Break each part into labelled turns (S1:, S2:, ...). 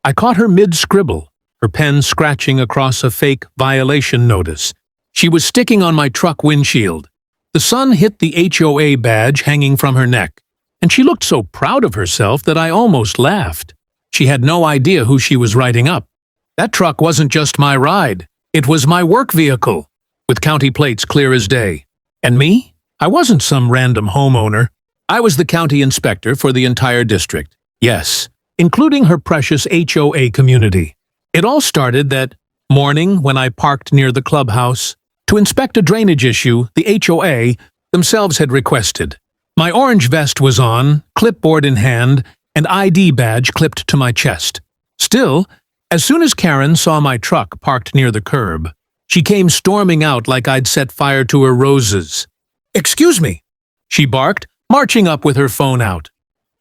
S1: I caught her mid-scribble, her pen scratching across a fake violation notice. She was sticking on my truck windshield. The sun hit the HOA badge hanging from her neck, and she looked so proud of herself that I almost laughed. She had no idea who she was writing up. That truck wasn't just my ride. It was my work vehicle, with county plates clear as day. And me? I wasn't some random homeowner. I was the county inspector for the entire district. Yes, including her precious HOA community. It all started that morning when I parked near the clubhouse to inspect a drainage issue the HOA themselves had requested. My orange vest was on, clipboard in hand, and ID badge clipped to my chest. Still, as soon as Karen saw my truck parked near the curb, she came storming out like I'd set fire to her roses. "Excuse me," she barked, marching up with her phone out.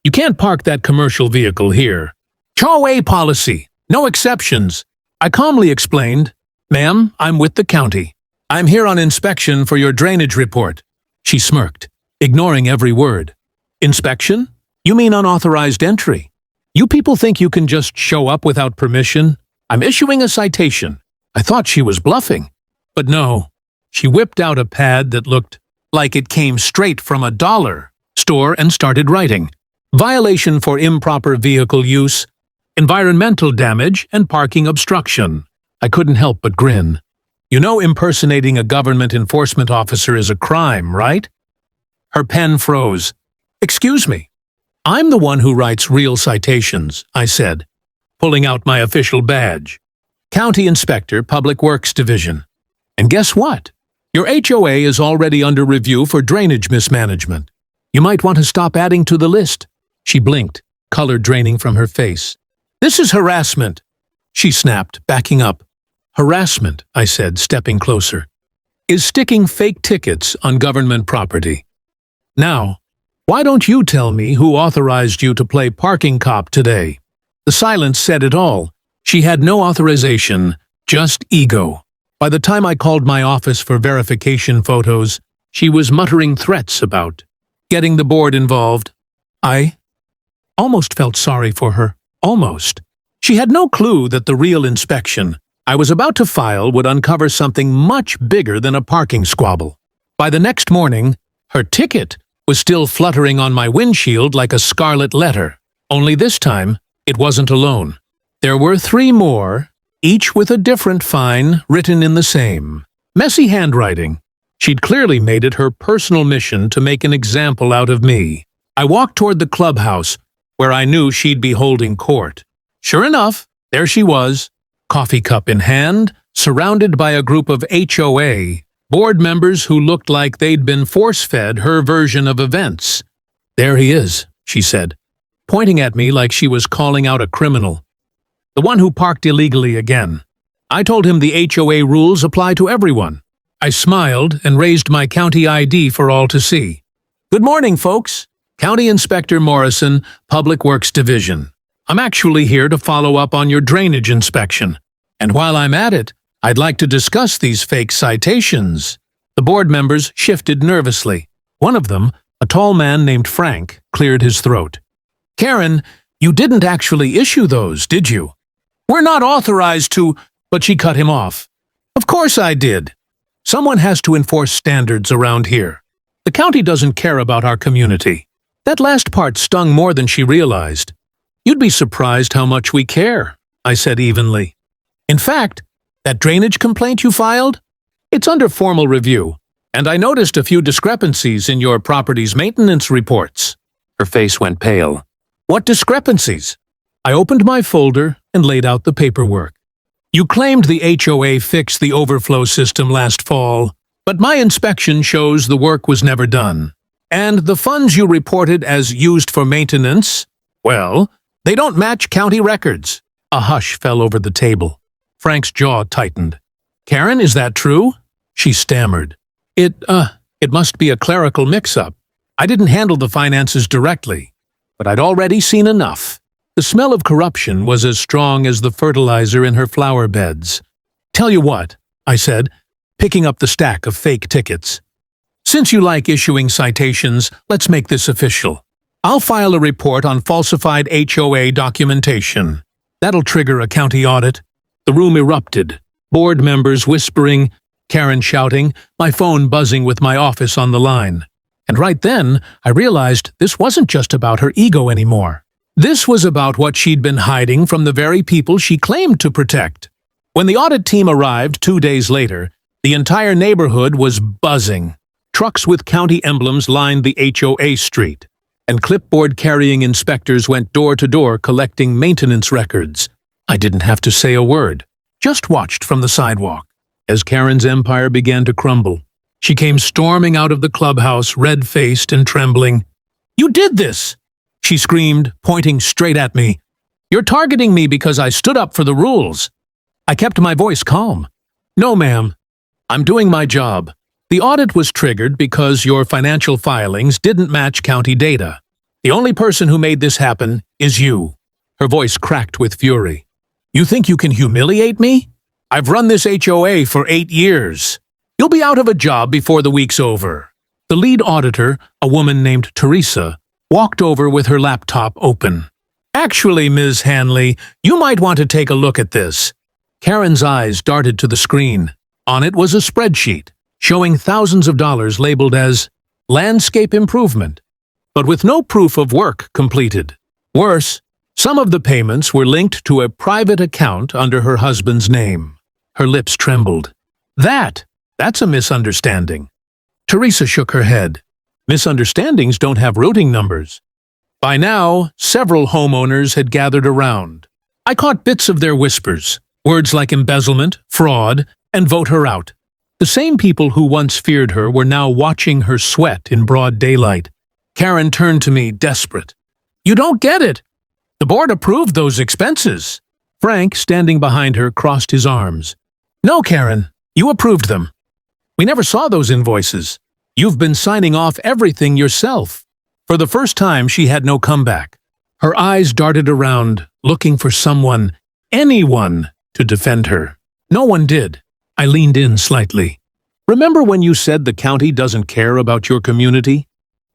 S1: "You can't park that commercial vehicle here. HOA policy, no exceptions." I calmly explained, "Ma'am, I'm with the county. I'm here on inspection for your drainage report." She smirked, ignoring every word. "Inspection? You mean unauthorized entry? You people think you can just show up without permission? I'm issuing a citation." I thought she was bluffing. But no, she whipped out a pad that looked like it came straight from a dollar store and started writing. Violation for improper vehicle use, environmental damage, and parking obstruction. I couldn't help but grin. You know impersonating a government enforcement officer is a crime, right? Her pen froze. "Excuse me. I'm the one who writes real citations," I said, pulling out my official badge. "County Inspector, Public Works Division. And guess what? Your HOA is already under review for drainage mismanagement. You might want to stop adding to the list." She blinked, color draining from her face. "This is harassment," she snapped, backing up. "Harassment," I said, stepping closer, "is sticking fake tickets on government property. Now, why don't you tell me who authorized you to play parking cop today?" The silence said it all. She had no authorization, just ego. By the time I called my office for verification photos, she was muttering threats about getting the board involved. I almost felt sorry for her. Almost. She had no clue that the real inspection I was about to file would uncover something much bigger than a parking squabble. By the next morning, her ticket was still fluttering on my windshield like a scarlet letter. Only this time, it wasn't alone. There were 3 more, each with a different fine written in the same messy handwriting. She'd clearly made it her personal mission to make an example out of me. I walked toward the clubhouse, where I knew she'd be holding court. Sure enough, there she was, coffee cup in hand, surrounded by a group of HOA board members who looked like they'd been force-fed her version of events. "There he is," she said, pointing at me like she was calling out a criminal. "The one who parked illegally again. I told him the HOA rules apply to everyone." I smiled and raised my county ID for all to see. "Good morning, folks. County Inspector Morrison, Public Works Division. I'm actually here to follow up on your drainage inspection. And while I'm at it, I'd like to discuss these fake citations." The board members shifted nervously. One of them, a tall man named Frank, cleared his throat. "Karen, you didn't actually issue those, did you?" "We're not authorized to," but she cut him off. "Of course I did. Someone has to enforce standards around here. The county doesn't care about our community." That last part stung more than she realized. "You'd be surprised how much we care," I said evenly. "In fact, that drainage complaint you filed? It's under formal review, and I noticed a few discrepancies in your property's maintenance reports." Her face went pale. "What discrepancies?" I opened my folder and laid out the paperwork. "You claimed the HOA fixed the overflow system last fall, but my inspection shows the work was never done. And the funds you reported as used for maintenance, well, they don't match county records." A hush fell over the table. Frank's jaw tightened. "Karen, is that true?" She stammered. It must be a clerical mix-up. I didn't handle the finances directly, but I'd already seen enough." The smell of corruption was as strong as the fertilizer in her flower beds. "Tell you what," I said, picking up the stack of fake tickets. "Since you like issuing citations, let's make this official. I'll file a report on falsified HOA documentation. That'll trigger a county audit. The room erupted. Board members whispering, Karen shouting, my phone buzzing with my office on the line. And right then, I realized this wasn't just about her ego anymore. This was about what she'd been hiding from the very people she claimed to protect. When the audit team arrived 2 days later, the entire neighborhood was buzzing. Trucks with county emblems lined the HOA street, and clipboard-carrying inspectors went door to door collecting maintenance records. I didn't have to say a word, just watched from the sidewalk. As Karen's empire began to crumble, she came storming out of the clubhouse, red-faced and trembling. "You did this!" she screamed, pointing straight at me. "You're targeting me because I stood up for the rules." I kept my voice calm. "No, ma'am. I'm doing my job. The audit was triggered because your financial filings didn't match county data. The only person who made this happen is you." Her voice cracked with fury. "You think you can humiliate me? I've run this HOA for 8 years. You'll be out of a job before the week's over." The lead auditor, a woman named Teresa, walked over with her laptop open. "Actually, Ms. Hanley, you might want to take a look at this." Karen's eyes darted to the screen. On it was a spreadsheet, showing thousands of dollars labeled as landscape improvement, but with no proof of work completed. Worse, some of the payments were linked to a private account under her husband's name. Her lips trembled. That's a misunderstanding." Teresa shook her head. "Misunderstandings don't have routing numbers." By now, several homeowners had gathered around. I caught bits of their whispers, words like embezzlement, fraud, and vote her out. The same people who once feared her were now watching her sweat in broad daylight. Karen turned to me, desperate. "You don't get it. The board approved those expenses." Frank, standing behind her, crossed his arms. "No, Karen, you approved them. We never saw those invoices. You've been signing off everything yourself." For the first time, she had no comeback. Her eyes darted around, looking for someone, anyone, to defend her. No one did. I leaned in slightly. "Remember when you said the county doesn't care about your community?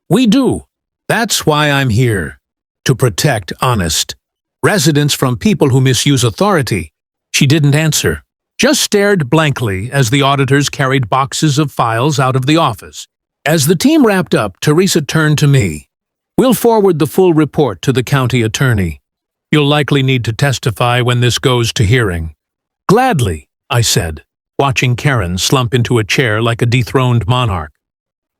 S1: We do. That's why I'm here. To protect honest residents from people who misuse authority." She didn't answer, just stared blankly as the auditors carried boxes of files out of the office. As the team wrapped up, Teresa turned to me. "We'll forward the full report to the county attorney. You'll likely need to testify when this goes to hearing." "Gladly," I said, watching Karen slump into a chair like a dethroned monarch.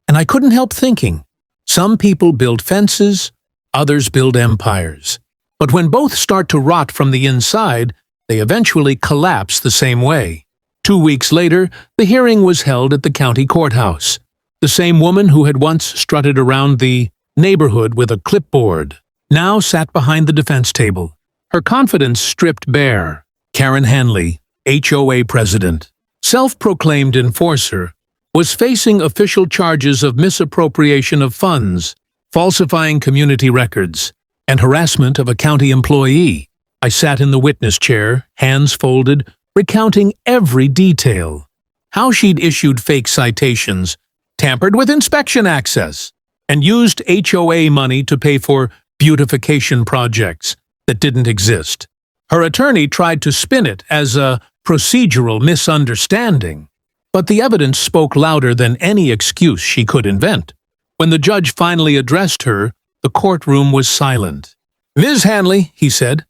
S1: And I couldn't help thinking, some people build fences, others build empires. But when both start to rot from the inside, they eventually collapse the same way. 2 weeks later, the hearing was held at the county courthouse. The same woman who had once strutted around the neighborhood with a clipboard now sat behind the defense table, her confidence stripped bare. Karen Hanley, HOA president, self-proclaimed enforcer, was facing official charges of misappropriation of funds, falsifying community records, and harassment of a county employee. I sat in the witness chair, hands folded, recounting every detail. How she'd issued fake citations, tampered with inspection access, and used HOA money to pay for beautification projects that didn't exist. Her attorney tried to spin it as a procedural misunderstanding, but the evidence spoke louder than any excuse she could invent. When the judge finally addressed her, the courtroom was silent. "Ms. Hanley," he said,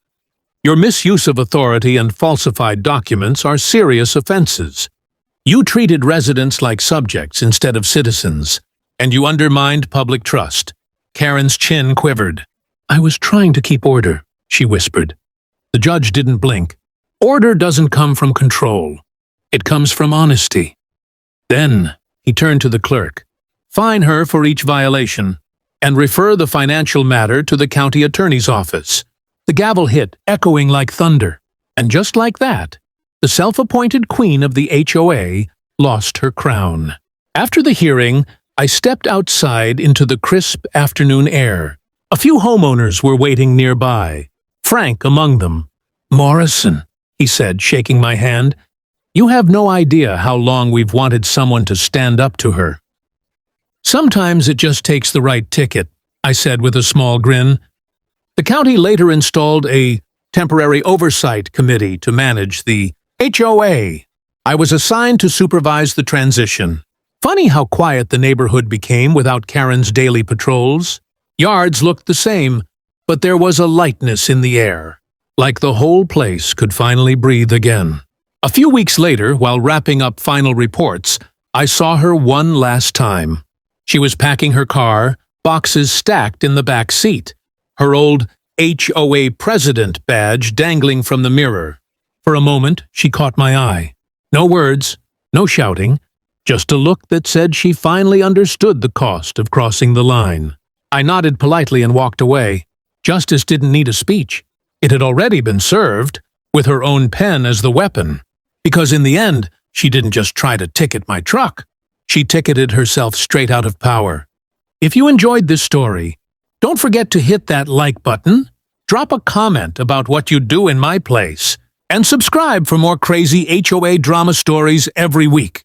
S1: "your misuse of authority and falsified documents are serious offenses. You treated residents like subjects instead of citizens, and you undermined public trust." Karen's chin quivered. "I was trying to keep order," she whispered. The judge didn't blink. "Order doesn't come from control. It comes from honesty." Then he turned to the clerk. "Fine her for each violation, and refer the financial matter to the county attorney's office." The gavel hit, echoing like thunder. And just like that, the self-appointed queen of the HOA lost her crown. After the hearing, I stepped outside into the crisp afternoon air. A few homeowners were waiting nearby, Frank among them. "Morrison," he said, shaking my hand, "you have no idea how long we've wanted someone to stand up to her." "Sometimes it just takes the right ticket," I said with a small grin. The county later installed a Temporary Oversight Committee to manage the HOA. I was assigned to supervise the transition. Funny how quiet the neighborhood became without Karen's daily patrols. Yards looked the same, but there was a lightness in the air, like the whole place could finally breathe again. A few weeks later, while wrapping up final reports, I saw her one last time. She was packing her car, boxes stacked in the back seat, her old HOA president badge dangling from the mirror. For a moment, she caught my eye. No words, no shouting, just a look that said she finally understood the cost of crossing the line. I nodded politely and walked away. Justice didn't need a speech. It had already been served, with her own pen as the weapon. Because in the end, she didn't just try to ticket my truck. She ticketed herself straight out of power. If you enjoyed this story, don't forget to hit that like button, drop a comment about what you'd do in my place, and subscribe for more crazy HOA drama stories every week.